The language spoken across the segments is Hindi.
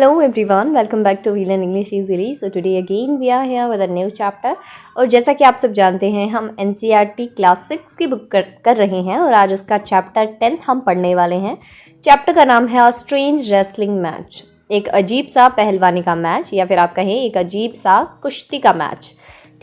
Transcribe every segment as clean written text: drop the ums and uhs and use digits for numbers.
Hello everyone, welcome back to We Learn English Easily. So today again we are here with a new chapter. और जैसा कि आप सब जानते हैं हम NCERT क्लास 6 की बुक कर रहे हैं और आज उसका चैप्टर 10 हम पढ़ने वाले हैं. चैप्टर का नाम है A Strange Wrestling Match. एक अजीब सा पहलवानी का मैच या फिर आप कहें एक अजीब सा कुश्ती का मैच.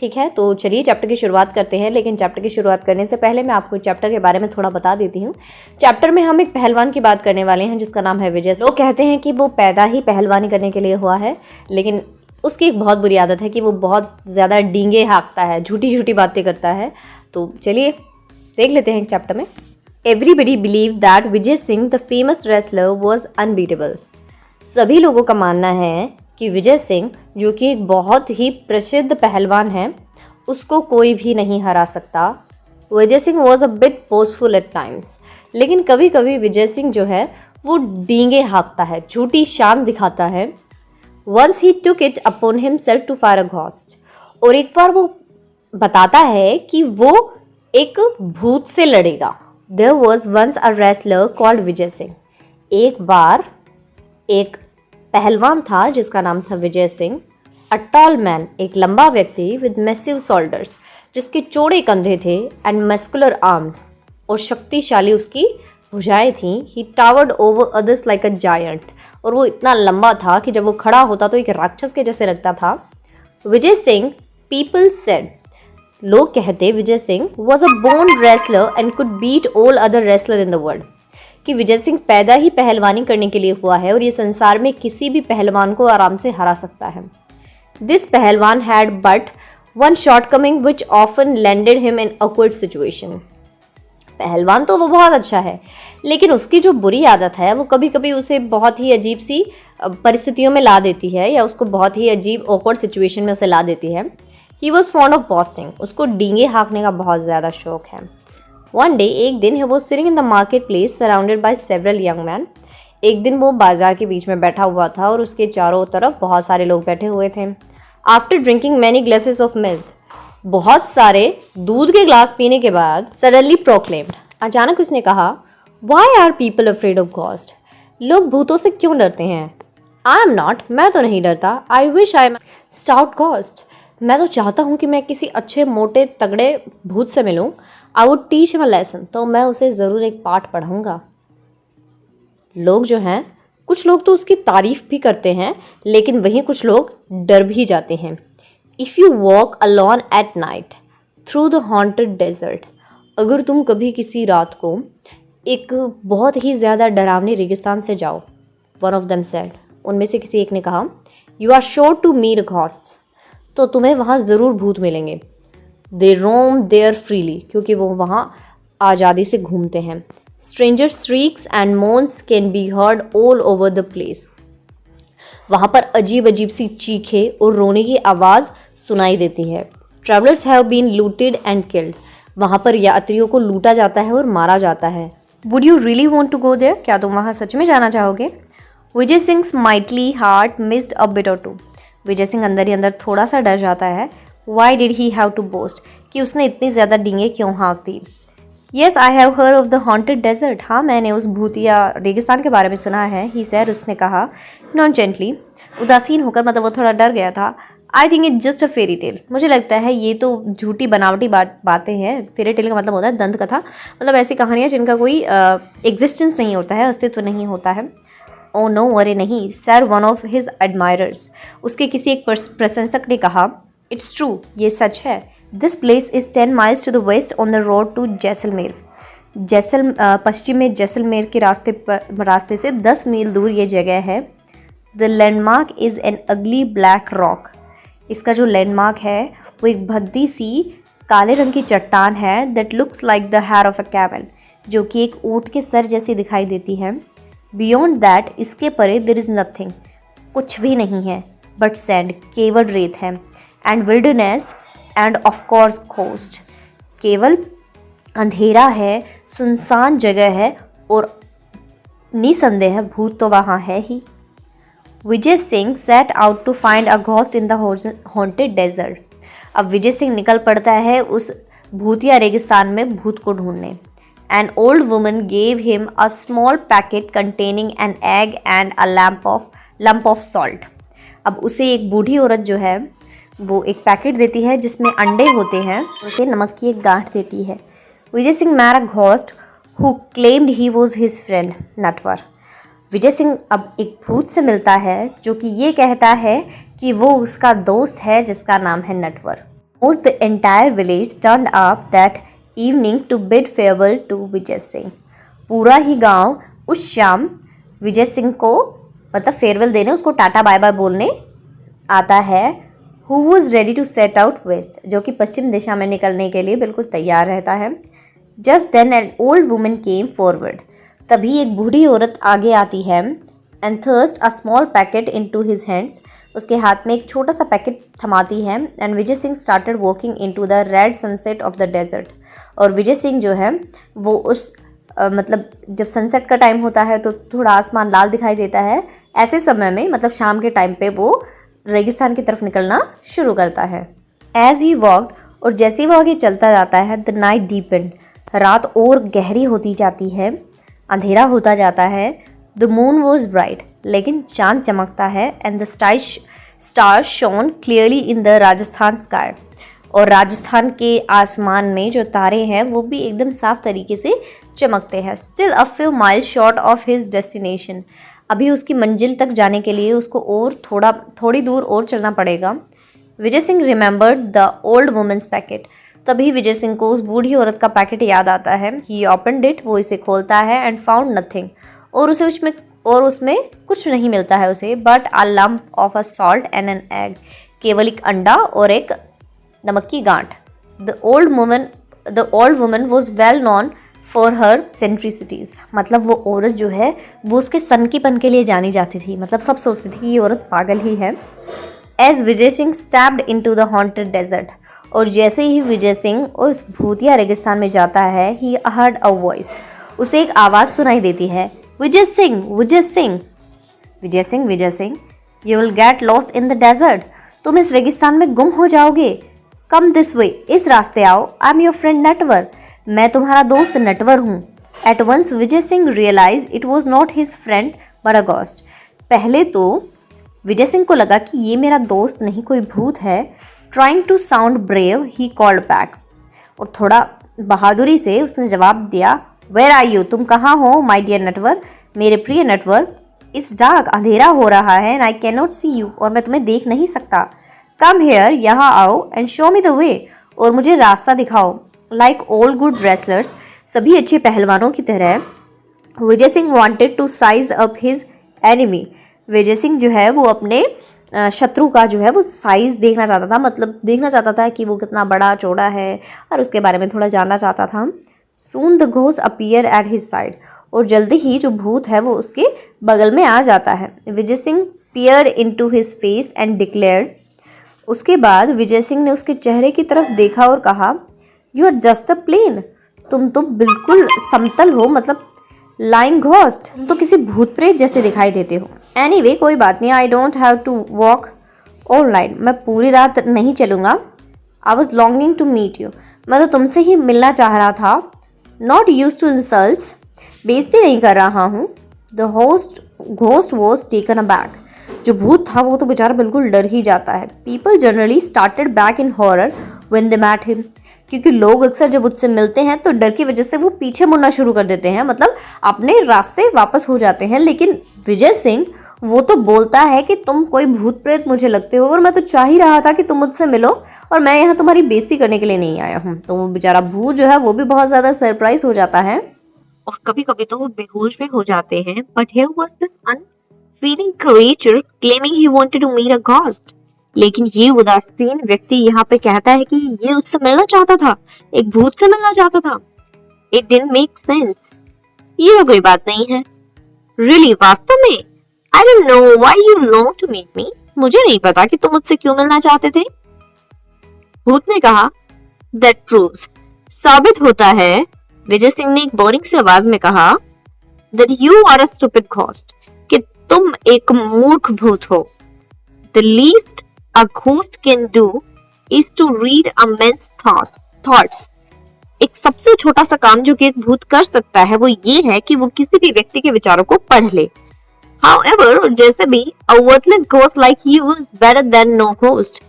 ठीक है, तो चलिए चैप्टर की शुरुआत करते हैं. लेकिन चैप्टर की शुरुआत करने से पहले मैं आपको चैप्टर के बारे में थोड़ा बता देती हूँ. चैप्टर में हम एक पहलवान की बात करने वाले हैं जिसका नाम है विजय. लोग कहते हैं कि वो पैदा ही पहलवानी करने के लिए हुआ है, लेकिन उसकी एक बहुत बुरी आदत है कि वो बहुत ज़्यादा डींगे हाँकता है, झूठी झूठी बातें करता है. तो चलिए देख लेते हैं चैप्टर में. Everybody believe that Vijay Singh the famous wrestler was unbeatable. सभी लोगों का मानना है कि विजय सिंह जो कि एक बहुत ही प्रसिद्ध पहलवान है उसको कोई भी नहीं हरा सकता. Vijay Singh was a bit boastful at times. लेकिन कभी कभी विजय सिंह जो है वो डींगे हाँकता है, झूठी शान दिखाता है. Once he took it upon himself to fire a ghost. और एक बार वो बताता है कि वो एक भूत से लड़ेगा. There was once a wrestler called Vijay Singh. एक बार एक पहलवान था जिसका नाम था Vijay Singh. A tall man, एक लंबा व्यक्ति विद मैसिव शोल्डर्स, जिसके चौड़े कंधे थे, एंड मस्कुलर आर्म्स, और शक्तिशाली उसकी भुजाएं थीं. He towered over others like a giant. और वो इतना लंबा था कि जब वो खड़ा होता तो एक राक्षस के जैसे लगता था. विजय सिंह, पीपल सेड, लोग कहते Vijay Singh was a born wrestler and could beat all other wrestler in the world. कि विजय सिंह पैदा ही पहलवानी करने के लिए हुआ है और ये संसार में किसी भी पहलवान को आराम से हरा सकता है. दिस पहलवान had but one shortcoming which often landed him in awkward situation. पहलवान तो वो बहुत अच्छा है, लेकिन उसकी जो बुरी आदत है वो कभी कभी उसे बहुत ही अजीब सी परिस्थितियों में ला देती है या उसको बहुत ही अजीब awkward सिचुएशन में उसे ला देती है. He was fond of boasting. उसको डींगे हाँकने का बहुत ज़्यादा शौक है. वन डे, एक दिन, he was sitting in the market place surrounded by several young man. एक दिन वो बाजार के बीच में बैठा हुआ था और उसके चारों तरफ बहुत सारे लोग बैठे हुए थे. After drinking many glasses of milk, बहुत सारे दूध के ग्लास पीने के बाद, सडनली प्रोक्लेम्ड, अचानक उसने कहा, why are people afraid of ghost. लोग भूतों से क्यों डरते हैं? आई एम नॉट, मैं तो नहीं डरता. I wish I am stout ghost. मैं तो चाहता हूँ कि मैं किसी अच्छे मोटे तगड़े भूत से मिलूँ. I would teach him a lesson. तो मैं उसे ज़रूर एक पाठ पढ़ाऊँगा. लोग जो हैं, कुछ लोग तो उसकी तारीफ भी करते हैं, लेकिन वहीं कुछ लोग डर भी जाते हैं. If you walk alone at night through the haunted desert. अगर तुम कभी किसी रात को एक बहुत ही ज़्यादा डरावनी रेगिस्तान से जाओ, वन ऑफ देम सेड, उनमें से किसी एक ने कहा, you are sure to meet ghost. तो तुम्हें वहाँ ज़रूर भूत मिलेंगे. दे रोम देयर फ्रीली, क्योंकि वो वहाँ आज़ादी से घूमते हैं. Strange shrieks and moans can be heard all over the place. वहाँ पर अजीब अजीब सी चीखें और रोने की आवाज़ सुनाई देती है. Travellers have been looted and killed. वहाँ पर यात्रियों को लूटा जाता है और मारा जाता है. Would you really want to go there? क्या तुम वहाँ सच में जाना चाहोगे? Vijay Singh mighty heart missed a bit or two. Vijay Singh अंदर ही अंदर थोड़ा सा डर जाता है. Why did he have to boast, कि उसने इतनी ज़्यादा डींगे क्यों हाँक दी. Yes, I have heard of the haunted desert. हाँ, मैंने उस भूतिया रेगिस्तान के बारे में सुना है. ही सैड, उसने कहा, नॉन जेंटली, उदासीन होकर, मतलब वो थोड़ा डर गया था. I think it just a fairy tale. मुझे लगता है ये तो झूठी बनावटी बातें हैं. फेरी टेल का मतलब होता है दंत कथा, मतलब ऐसी कहानियाँ जिनका कोई एग्जिस्टेंस नहीं होता है, अस्तित्व नहीं होता है. ओ नो, अरे नहीं sir. One of his admirers, उसके किसी एक प्रशंसक ने कहा, इट्स ट्रू, ये सच है. This place is 10 miles to the west on the road to Jaisalmer. पश्चिम में जैसलमेर के रास्ते से 10 मील दूर ये जगह है. द लैंडमार्क इज़ एन अगली ब्लैक रॉक. इसका जो लैंडमार्क है वो एक भद्दी सी काले रंग की चट्टान है. That looks like the hair of a camel, जो कि एक ऊँट के सर जैसी दिखाई देती है. बियॉन्ड दैट, इसके परे, देयर इज़ नथिंग, कुछ भी नहीं है, बट सैंड, केवल रेत है. And wilderness end of course ghost, केवल अंधेरा है, सुनसान जगह है, और निसंदेह भूत तो वहाँ है ही. Vijay Singh set out to find a ghost in the haunted desert. अब विजय सिंह निकल पड़ता है उस भूतिया रेगिस्तान में भूत को ढूंढने. An old woman gave him a small packet containing an egg and a lamp of lump of salt. अब उसे एक बूढ़ी औरत जो है वो एक पैकेट देती है जिसमें अंडे होते हैं, उसे नमक की एक गांठ देती है। Vijay Singh met a ghost who claimed he was his friend Natwar. Vijay Singh अब एक भूत से मिलता है जो कि ये कहता है कि वो उसका दोस्त है जिसका नाम है Natwar. Most the entire village turned up that evening to bid farewell to Vijay Singh. पूरा ही गांव उस शाम विजय सिंह को मतलब फेयरवेल देने, उसको टाटा बाय बाय बोलने आता है। Who was ready to set out west, जो कि पश्चिम दिशा में निकलने के लिए बिल्कुल तैयार रहता है। Just then an old woman came forward, तभी एक बूढ़ी औरत आगे आती है। And thrust a small packet into his hands, उसके हाथ में एक छोटा सा पैकेट थमाती है। And Vijay Singh started walking into the red sunset of the desert. और विजय सिंह जो है वो उस मतलब जब सनसेट का टाइम होता है तो थोड़ा आसमान लाल दिखाई देता है, ऐसे समय में मतलब शाम के टाइम पे वो रेगिस्तान की तरफ निकलना शुरू करता है। एज ही वॉक्ड, और जैसे ही वो आगे चलता जाता है, द नाइट डीपेंड, रात और गहरी होती जाती है, अंधेरा होता जाता है। द मून वॉज ब्राइट, लेकिन चांद चमकता है। And the stars shown clearly in the Rajasthan sky, और राजस्थान के आसमान में जो तारे हैं वो भी एकदम साफ तरीके से चमकते हैं। Still a few miles short of his destination, अभी उसकी मंजिल तक जाने के लिए उसको और थोड़ी दूर और चलना पड़ेगा। Vijay Singh remembered the old woman's packet, तभी विजय सिंह को उस बूढ़ी औरत का पैकेट याद आता है। ही ओपनड इट, वो इसे खोलता है। एंड फाउंड नथिंग, और उसमें कुछ नहीं मिलता है उसे, but a lump of a salt and an egg, केवल एक अंडा और एक नमक की गांठ। The old woman was well known for her eccentricities, मतलब वो औरत जो है वो उसके सनकीपन के लिए जानी जाती थी, मतलब सब सोचती थी कि ये औरत पागल ही है। As Vijay Singh stepped into the haunted desert, और जैसे ही विजय सिंह उस भूतिया रेगिस्तान में जाता है, ही हर्ड अ वॉइस, उसे एक आवाज़ सुनाई देती है, Vijay Singh, Vijay Singh, Vijay Singh, Vijay Singh, you will get lost in the desert, तुम इस रेगिस्तान में गुम हो जाओगे। कम दिस वे, इस रास्ते आओ। I am your friend Natwar, मैं तुम्हारा दोस्त नटवर हूँ। At once Vijay Singh realise it was not his friend but a ghost, पहले तो विजय सिंह को लगा कि ये मेरा दोस्त नहीं कोई भूत है। Trying to sound brave he called back, और थोड़ा बहादुरी से उसने जवाब दिया, वेयर आर यू, तुम कहाँ हो माई डियर नटवर, मेरे प्रिय नटवर। इट्स डार्क, अंधेरा हो रहा है। And I can not see you, और मैं तुम्हें देख नहीं सकता। कम हेयर, यहाँ आओ। And show me the way, और मुझे रास्ता दिखाओ। लाइक ऑल गुड रेसलर्स, सभी अच्छे पहलवानों की तरह, Vijay Singh wanted to size up his enemy, Vijay Singh जो है वो अपने शत्रु का जो है वो साइज देखना चाहता था, मतलब देखना चाहता था कि वो कितना बड़ा चौड़ा है, और उसके बारे में थोड़ा जानना चाहता था। Soon the ghost appear at his side, और जल्दी ही जो भूत है वो उसके बगल में आ जाता है। Vijay Singh peer into his face and declared, उसके बाद विजय सिंह ने उसके चेहरे की तरफ देखा और कहा, you are just a plain, तुम तो बिल्कुल समतल हो, मतलब लाइंग घोस्ट, तुम तो किसी भूत प्रेत जैसे दिखाई देते हो। एनीवे, कोई बात नहीं, I don't have to walk all night, मैं पूरी रात नहीं चलूँगा। I was longing to meet you, मैं तो तुमसे ही मिलना चाह रहा था। नॉट यूज टू इंसल्ट्स, बेइज्जती नहीं कर रहा हूँ। The ghost was taken aback, जो भूत था वो तो बेचारा बिल्कुल डर ही जाता है। People generally started back in horror when they met him, क्योंकि लोग अक्सर जब उससे मिलते हैं तो डर की वजह से वो पीछे मुड़ना शुरू कर देते हैं, मतलब अपने रास्ते वापस हो जाते हैं। लेकिन विजय सिंह वो तो बोलता है कि तुम कोई भूत प्रेत मुझे लगते हो, और मैं तो चाह ही रहा था कि तुम मुझसे मिलो, और मैं यहाँ तुम्हारी बेइज्जती करने के लिए नहीं आया हूँ। तो वो बेचारा भूत जो है वो भी बहुत ज्यादा सरप्राइज हो जाता है, और कभी कभी तो वो बेहोश भी हो जाते हैं। But here was this unfeeling creature claiming he wanted to meet a ghost, लेकिन ये उदासीन व्यक्ति यहाँ पे कहता है कि ये उससे मिलना चाहता था, एक भूत से मिलना चाहता था। इट डिडंट मेक सेंस, ये कोई बात नहीं है। रियली, वास्तव में? I don't know why you long to meet me, मुझे नहीं पता कि तुम मुझसे क्यों मिलना चाहते थे। भूत ने कहा, दैट प्रूव्स, साबित होता है, विजय सिंह ने एक बोरिंग सी आवाज में कहा, that you are a stupid ghost, कि तुम एक मूर्ख भूत हो। The least a ghost can do is to read a man's thoughts. एक सबसे छोटा सा काम जो कि एक भूत कर सकता है वो ये है कि वो किसी भी व्यक्ति के विचारों को पढ़ ले। However, जैसे भी a worthless ghost like you is better than no ghost.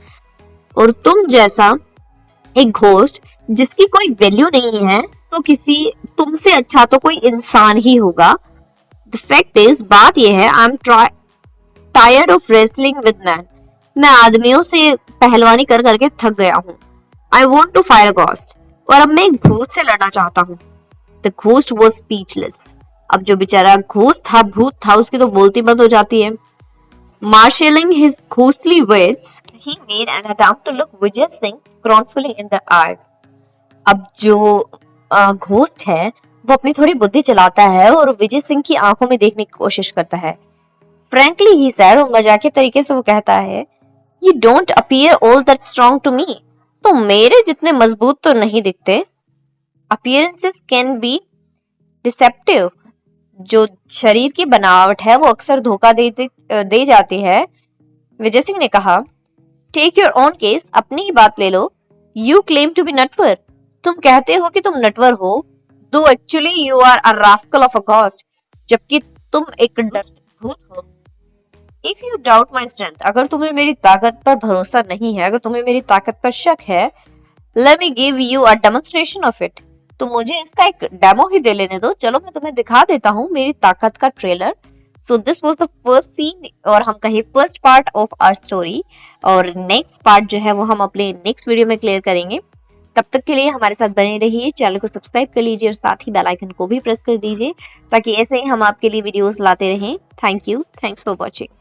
और तुम जैसा एक घोस्ट जिसकी कोई वैल्यू नहीं है तो किसी तुमसे अच्छा तो कोई इंसान ही होगा. The fact is, बात यह है, I'm tired of wrestling with men. मैं आदमियों से पहलवानी कर करके थक गया हूँ. I want to fire a ghost. और अब मैं एक घोस्ट से लड़ना चाहता हूँ. The ghost was speechless. अब जो बेचारा घोस्ट था, भूत था, उसकी तो बोलती बंद हो जाती है. Marshalling his ghostly wits, he made an attempt to look Vijay Singh scornfully in the eye. अब जो घोस्ट है वो अपनी थोड़ी बुद्धि चलाता है और विजय सिंह की आंखों में देखने की कोशिश करता है. Frankly, he said, और मजाकिया तरीके से वो कहता है, You don't appear all that strong to me. तो मेरे जितने मजबूत तो नहीं दिखते. Appearances can be deceptive. जो शरीर की बनावट है वो अक्सर धोखा दे जाती है. विजय सिंह ने कहा, टेक योर ओन केस, अपनी ही बात ले लो. You claim to be Natwar, तुम कहते हो कि तुम नटवर हो, though actually you are a rascal of a ghost, जबकि तुम एक भूत हो. If you doubt my strength, अगर तुम्हें मेरी ताकत पर भरोसा नहीं है, अगर तुम्हें मेरी ताकत पर शक है, let me give you a demonstration of it, तो मुझे इसका एक डेमो ही दे लेने दो. चलो मैं तुम्हें दिखा देता हूँ मेरी ताकत का trailer. So this was the first scene, और हम कहें first part of our story, और नेक्स्ट पार्ट जो है वो हम अपने नेक्स्ट वीडियो में क्लियर करेंगे. तब तक के लिए हमारे साथ बने रहिए, चैनल को सब्सक्राइब कर लीजिए और साथ ही बेल आइकन को भी प्रेस कर दीजिए ताकि ऐसे ही हम आपके लिए वीडियोस लाते रहें. Thank you, thanks for watching.